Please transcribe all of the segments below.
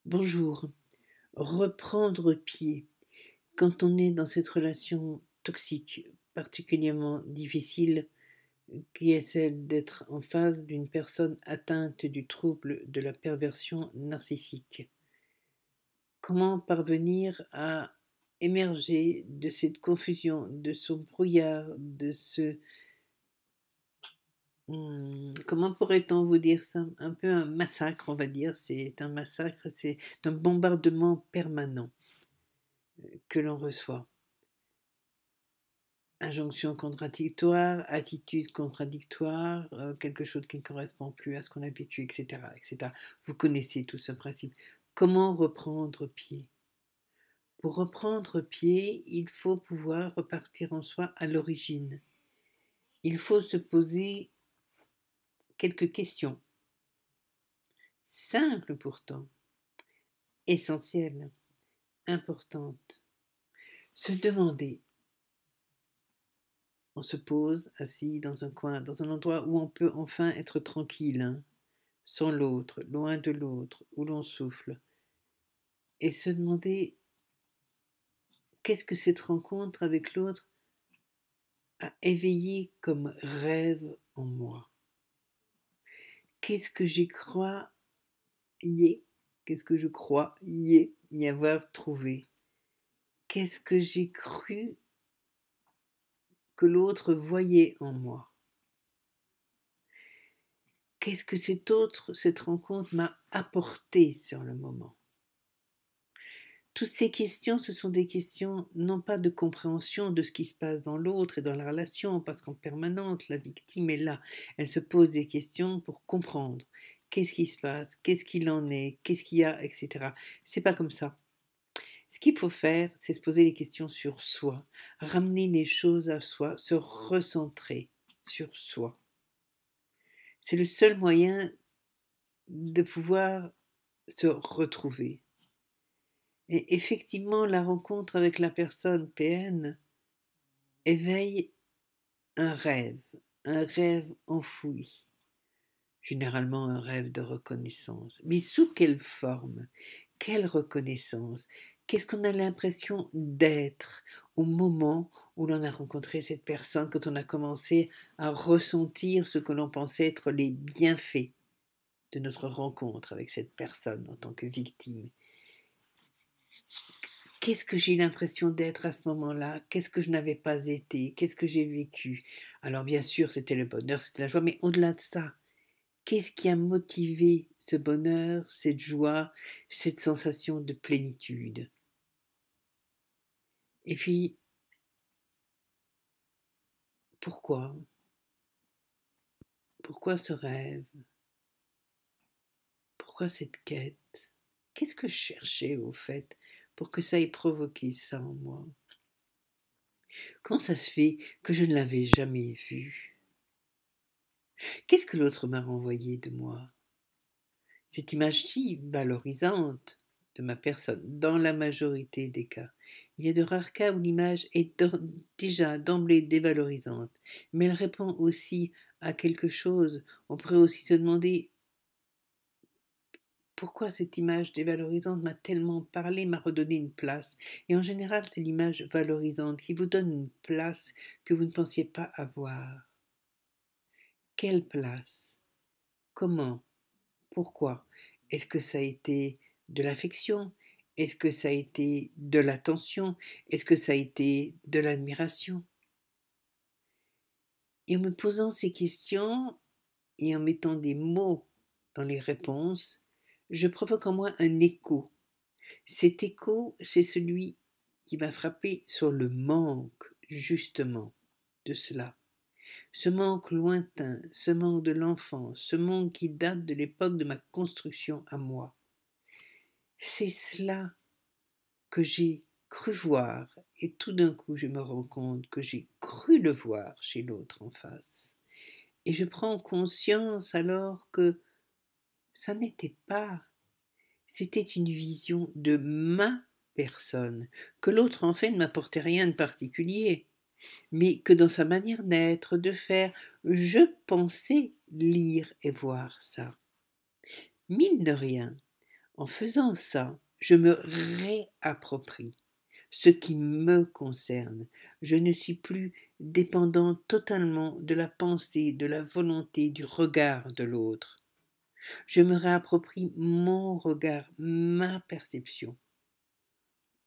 Bonjour. Reprendre pied. Quand on est dans cette relation toxique, particulièrement difficile, qui est celle d'être en face d'une personne atteinte du trouble de la perversion narcissique. Comment parvenir à émerger de cette confusion, de ce brouillard, de ce... comment pourrait-on vous dire ça? Un peu un massacre, on va dire. C'est un massacre, c'est un bombardement permanent que l'on reçoit. Injonction contradictoire, attitude contradictoire, quelque chose qui ne correspond plus à ce qu'on a vécu, etc., etc. Vous connaissez tout ce principe. Comment reprendre pied? Pour reprendre pied, il faut pouvoir repartir en soi à l'origine. Il faut se poser quelques questions, simples pourtant, essentielles, importantes. Se demander. On se pose assis dans un coin, dans un endroit où on peut enfin être tranquille, hein, sans l'autre, loin de l'autre, où l'on souffle, et se demander qu'est-ce que cette rencontre avec l'autre a éveillé comme rêve en moi. Qu'est-ce que j'y crois qu'est-ce que je crois y avoir trouvé? Qu'est-ce que j'ai cru que l'autre voyait en moi? Qu'est-ce que cette rencontre m'a apporté sur le moment? Toutes ces questions, ce sont des questions non pas de compréhension de ce qui se passe dans l'autre et dans la relation, parce qu'en permanence, la victime est là. Elle se pose des questions pour comprendre qu'est-ce qui se passe, qu'est-ce qu'il en est, qu'est-ce qu'il y a, etc. C'est pas comme ça. Ce qu'il faut faire, c'est se poser les questions sur soi, ramener les choses à soi, se recentrer sur soi. C'est le seul moyen de pouvoir se retrouver. Et effectivement, la rencontre avec la personne PN éveille un rêve enfoui, généralement un rêve de reconnaissance. Mais sous quelle forme? Quelle reconnaissance? Qu'est-ce qu'on a l'impression d'être au moment où l'on a rencontré cette personne, quand on a commencé à ressentir ce que l'on pensait être les bienfaits de notre rencontre avec cette personne en tant que victime? Qu'est-ce que j'ai l'impression d'être à ce moment-là? Qu'est-ce que je n'avais pas été? Qu'est-ce que j'ai vécu? Alors bien sûr, c'était le bonheur, c'était la joie, mais au-delà de ça, qu'est-ce qui a motivé ce bonheur, cette joie, cette sensation de plénitude? Et puis, pourquoi? Pourquoi ce rêve? Pourquoi cette quête? Qu'est-ce que je cherchais au fait pour que ça ait provoqué ça en moi? Comment ça se fait que je ne l'avais jamais vu? Qu'est-ce que l'autre m'a renvoyé de moi? Cette image si valorisante de ma personne, dans la majorité des cas. Il y a de rares cas où l'image est déjà d'emblée dévalorisante, mais elle répond aussi à quelque chose. On pourrait aussi se demander pourquoi cette image dévalorisante m'a tellement parlé, m'a redonné une place. Et en général, c'est l'image valorisante qui vous donne une place que vous ne pensiez pas avoir. Quelle place? Comment? Pourquoi? Est-ce que ça a été de l'affection? Est-ce que ça a été de l'attention? Est-ce que ça a été de l'admiration? Et en me posant ces questions et en mettant des mots dans les réponses, je provoque en moi un écho. Cet écho, c'est celui qui va frapper sur le manque, justement, de cela. Ce manque lointain, ce manque de l'enfance, ce manque qui date de l'époque de ma construction à moi. C'est cela que j'ai cru voir, et tout d'un coup je me rends compte que j'ai cru le voir chez l'autre en face. Et je prends conscience alors que ça n'était pas, c'était une vision de ma personne, que l'autre en fait ne m'apportait rien de particulier, mais que dans sa manière d'être, de faire, je pensais lire et voir ça. Mine de rien, En faisant ça, je me réapproprie ce qui me concerne. Je ne suis plus dépendant totalement de la pensée, de la volonté, du regard de l'autre. Je me réapproprie mon regard, ma perception.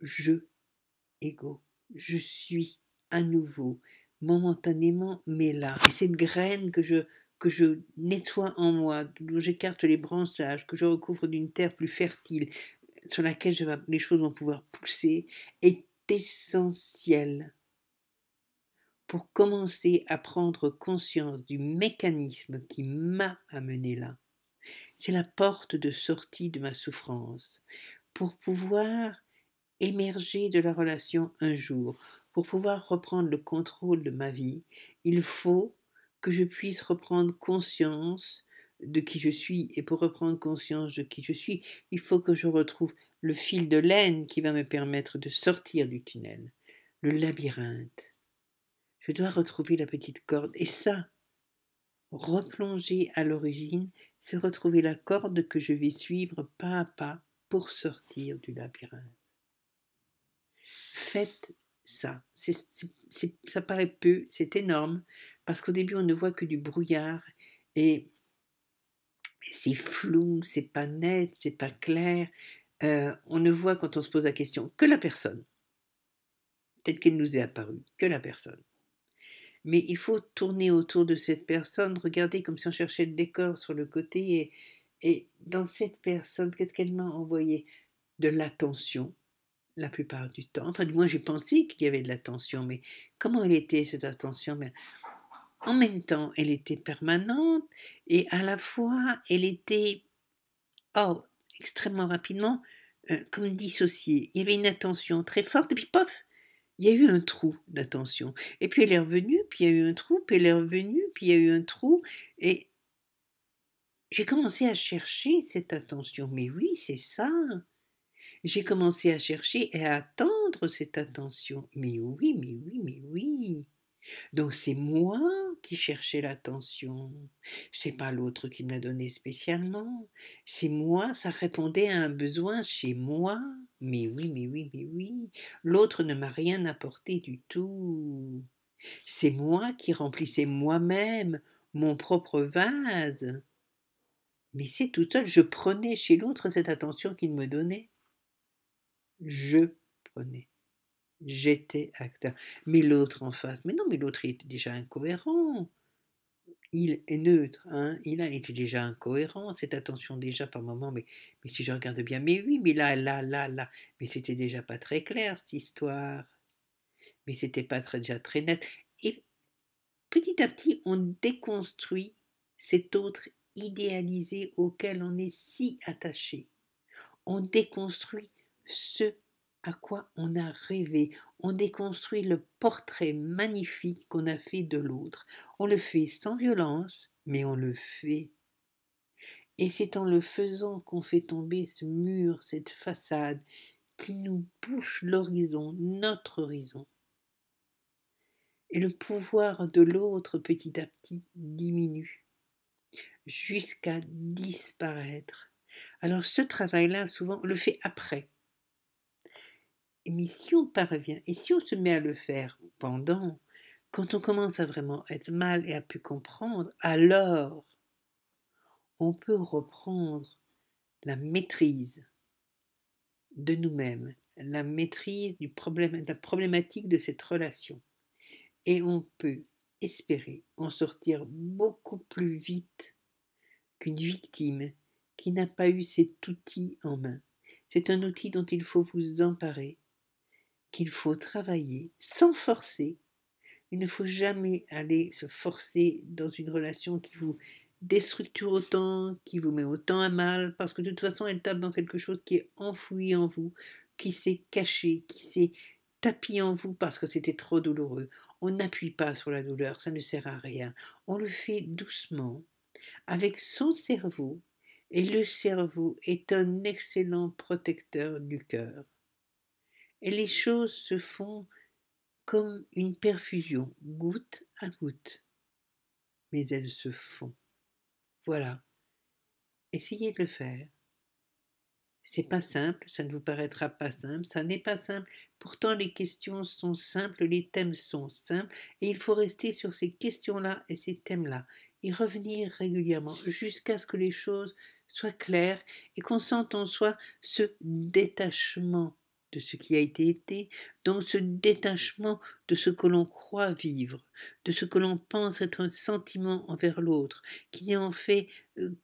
Je, ego, je suis à nouveau, momentanément, mais là. Et cette graine que je nettoie en moi, d'où j'écarte les branchages, que je recouvre d'une terre plus fertile, sur laquelle les choses vont pouvoir pousser, est essentielle pour commencer à prendre conscience du mécanisme qui m'a amené là. C'est la porte de sortie de ma souffrance, pour pouvoir émerger de la relation un jour, pour pouvoir reprendre le contrôle de ma vie. Il faut que je puisse reprendre conscience de qui je suis, et pour reprendre conscience de qui je suis, il faut que je retrouve le fil de laine qui va me permettre de sortir du tunnel, le labyrinthe. Je dois retrouver la petite corde, et ça, replonger à l'origine, c'est retrouver la corde que je vais suivre pas à pas pour sortir du labyrinthe. Faites ça. Ça paraît peu, c'est énorme, parce qu'au début on ne voit que du brouillard, et c'est flou, c'est pas net, c'est pas clair. On ne voit, quand on se pose la question, que la personne, telle qu'elle nous est apparue, que la personne. Mais il faut tourner autour de cette personne, regarder comme si on cherchait le décor sur le côté, et dans cette personne, qu'est-ce qu'elle m'a envoyé? De l'attention, la plupart du temps. Enfin, du moins, j'ai pensé qu'il y avait de l'attention, mais comment elle était, cette attention? Mais en même temps, elle était permanente, et à la fois, elle était, extrêmement rapidement, comme dissociée. Il y avait une attention très forte, et puis pof, il y a eu un trou d'attention. Et puis elle est revenue, puis il y a eu un trou, puis elle est revenue, puis il y a eu un trou, et j'ai commencé à chercher cette attention. Mais oui, c'est ça. J'ai commencé à chercher et à attendre cette attention. Mais oui, mais oui, mais oui. Donc c'est moi qui cherchais l'attention. C'est pas l'autre qui me l'a donné spécialement. C'est moi, ça répondait à un besoin chez moi. Mais oui, mais oui, mais oui. L'autre ne m'a rien apporté du tout. C'est moi qui remplissais moi-même mon propre vase. Mais c'est tout seul, je prenais chez l'autre cette attention qu'il me donnait. Je prenais. J'étais acteur. Mais l'autre en face, mais non, mais l'autre il était déjà incohérent. Il est neutre, hein. Il était déjà incohérent, cette attention déjà par moment, mais si je regarde bien, mais oui, mais là, mais c'était déjà pas très clair cette histoire. Mais c'était pas déjà très net. Et petit à petit, on déconstruit cet autre idéalisé auquel on est si attaché. On déconstruit ce à quoi on a rêvé. On déconstruit le portrait magnifique qu'on a fait de l'autre. On le fait sans violence, mais on le fait. Et c'est en le faisant qu'on fait tomber ce mur, cette façade qui nous bouche l'horizon, notre horizon. Et le pouvoir de l'autre petit à petit diminue jusqu'à disparaître. Alors ce travail-là, souvent, on le fait après. Mais si on parvient, et si on se met à le faire pendant, quand on commence à vraiment être mal et à plus comprendre, alors on peut reprendre la maîtrise de nous-mêmes, la maîtrise du problème, de la problématique de cette relation. Et on peut espérer en sortir beaucoup plus vite qu'une victime qui n'a pas eu cet outil en main. C'est un outil dont il faut vous emparer, qu'il faut travailler sans forcer. Il ne faut jamais aller se forcer dans une relation qui vous déstructure autant, qui vous met autant à mal, parce que de toute façon, elle tape dans quelque chose qui est enfoui en vous, qui s'est caché, qui s'est tapi en vous parce que c'était trop douloureux. On n'appuie pas sur la douleur, ça ne sert à rien. On le fait doucement, avec son cerveau, et le cerveau est un excellent protecteur du cœur. Et les choses se font comme une perfusion, goutte à goutte. Mais elles se font. Voilà. Essayez de le faire. C'est pas simple, ça ne vous paraîtra pas simple, ça n'est pas simple. Pourtant, les questions sont simples, les thèmes sont simples, et il faut rester sur ces questions-là et ces thèmes-là, et revenir régulièrement jusqu'à ce que les choses soient claires et qu'on sente en soi ce détachement de ce qui a été, donc ce détachement de ce que l'on croit vivre, de ce que l'on pense être un sentiment envers l'autre, qui n'est en fait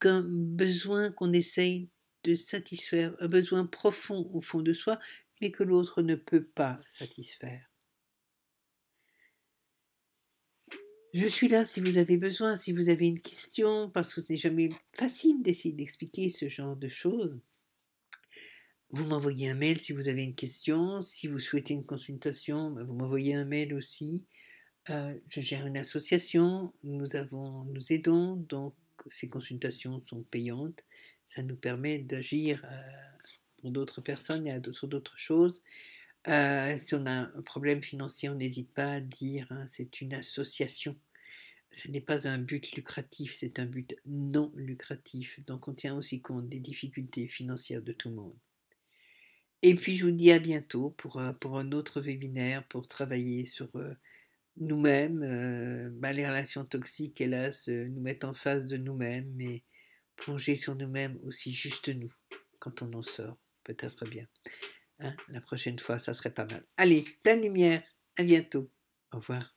qu'un besoin qu'on essaye de satisfaire, un besoin profond au fond de soi, mais que l'autre ne peut pas satisfaire. Je suis là si vous avez besoin, si vous avez une question, parce que ce n'est jamais facile d'essayer d'expliquer ce genre de choses. Vous m'envoyez un mail si vous avez une question. Si vous souhaitez une consultation, vous m'envoyez un mail aussi. Je gère une association, nous aidons, donc ces consultations sont payantes. Ça nous permet d'agir pour d'autres personnes et sur d'autres choses. Si on a un problème financier, on n'hésite pas à dire, hein, c'est une association. Ce n'est pas un but lucratif, c'est un but non lucratif. Donc on tient aussi compte des difficultés financières de tout le monde. Et puis je vous dis à bientôt pour un autre webinaire pour travailler sur nous-mêmes. Les relations toxiques, hélas, nous mettent en face de nous-mêmes, mais plonger sur nous-mêmes aussi juste nous, quand on en sort, peut-être bien. Hein, la prochaine fois, ça serait pas mal. Allez, pleine lumière, à bientôt. Au revoir.